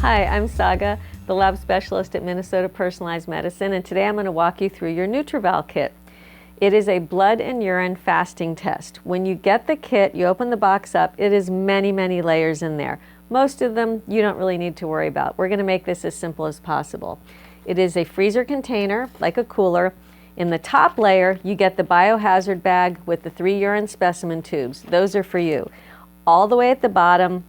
Hi, I'm Saga, the lab specialist at Minnesota Personalized Medicine, and today I'm going to walk you through your NutrEval kit. It is a blood and urine fasting test. When you get the kit, you open the box up, it is many, many layers in there. Most of them you don't really need to worry about. We're going to make this as simple as possible. It is a freezer container, like a cooler. In the top layer, you get the biohazard bag with the 3 urine specimen tubes. Those are for you. All the way at the bottom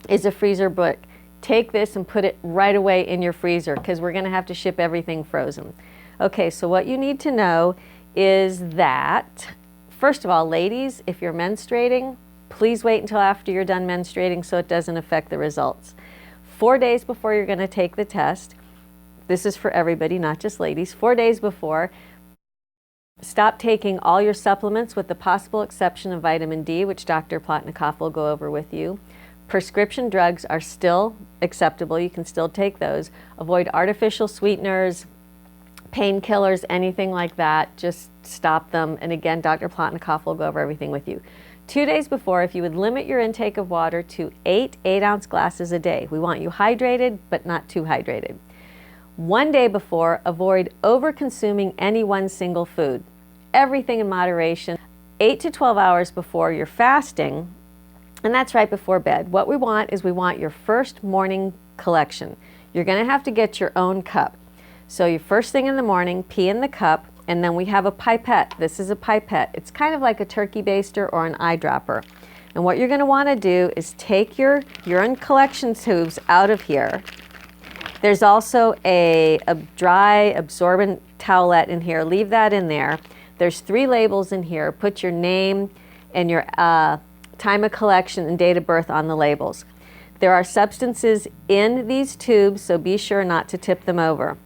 is a freezer book. Take this and put it right away in your freezer because we're going to have to ship everything frozen. Okay, so what you need to know is that, first of all, ladies, if you're menstruating, please wait until after you're done menstruating so it doesn't affect the results. 4 days before you're going to take the test, this is for everybody, not just ladies, 4 days before, stop taking all your supplements with the possible exception of vitamin D, which Dr. Plotnikoff will go over with you. Prescription drugs are still acceptable. You can still take those. Avoid artificial sweeteners, painkillers, anything like that. Just stop them. And again, Dr. Plotnikoff will go over everything with you. 2 days before, if you would limit your intake of water to 8 8-ounce glasses a day. We want you hydrated, but not too hydrated. 1 day before, avoid over-consuming any one single food. Everything in moderation. 8 to 12 hours before you're fasting, and that's right before bed. What we want is we want your first morning collection. You're going to have to get your own cup. So your first thing in the morning, pee in the cup, and then we have a pipette. This is a pipette. It's kind of like a turkey baster or an eyedropper. And what you're going to want to do is take your urine collection tubes out of here. There's also a dry absorbent towelette in here. Leave that in there. There's 3 labels in here. Put your name and your time of collection and date of birth on the labels. There are substances in these tubes, so be sure not to tip them over.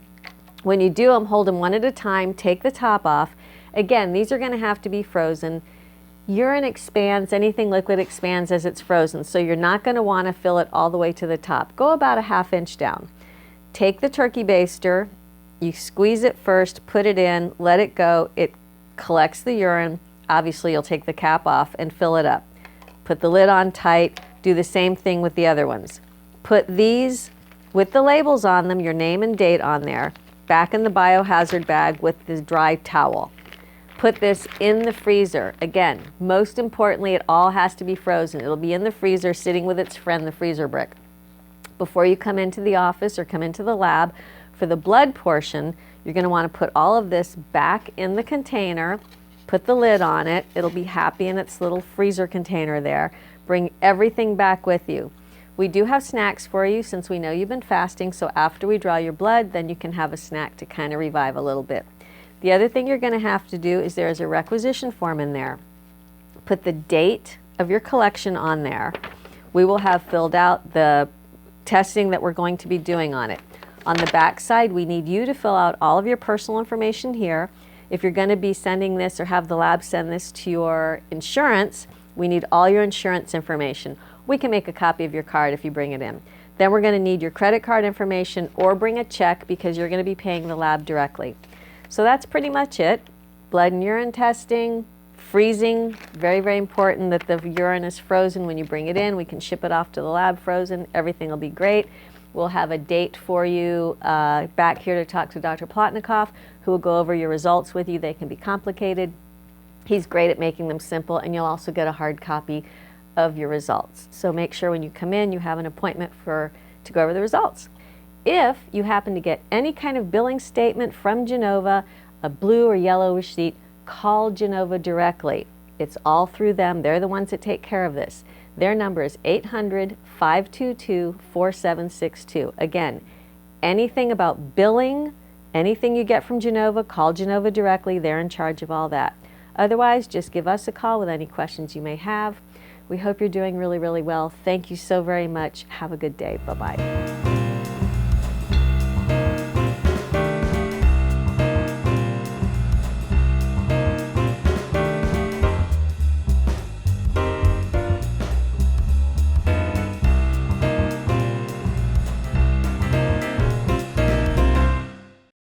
When you do them, hold them one at a time, take the top off. Again, these are going to have to be frozen. Urine expands, anything liquid expands as it's frozen, so you're not going to want to fill it all the way to the top. Go about a ½ inch down. Take the turkey baster, you squeeze it first, put it in, let it go, it collects the urine. Obviously, you'll take the cap off and fill it up. Put the lid on tight, do the same thing with the other ones. Put these with the labels on them, your name and date on there, back in the biohazard bag with the dry towel. Put this in the freezer. Again, most importantly, it all has to be frozen. It'll be in the freezer sitting with its friend, the freezer brick. Before you come into the office or come into the lab, for the blood portion, you're going to want to put all of this back in the container. Put the lid on it. It'll be happy in its little freezer container there. Bring everything back with you. We do have snacks for you since we know you've been fasting, so after we draw your blood, then you can have a snack to kind of revive a little bit. The other thing you're going to have to do is there's a requisition form in there. Put the date of your collection on there. We will have filled out the testing that we're going to be doing on it. On the back side, we need you to fill out all of your personal information here. If you're going to be sending this or have the lab send this to your insurance, we need all your insurance information. We can make a copy of your card if you bring it in. Then we're going to need your credit card information or bring a check because you're going to be paying the lab directly. So that's pretty much it. Blood and urine testing, freezing, very, very important that the urine is frozen when you bring it in. We can ship it off to the lab frozen. Everything will be great. We'll have a date for you back here to talk to Dr. Plotnikoff, who will go over your results with you. They can be complicated. He's great at making them simple, and you'll also get a hard copy of your results. So make sure when you come in, you have an appointment to go over the results. If you happen to get any kind of billing statement from Genova, a blue or yellow receipt, call Genova directly. It's all through them. They're the ones that take care of this. Their number is 800-522-4762. Again, anything about billing, anything you get from Genova, call Genova directly. They're in charge of all that. Otherwise, just give us a call with any questions you may have. We hope you're doing really, really well. Thank you so very much. Have a good day. Bye-bye.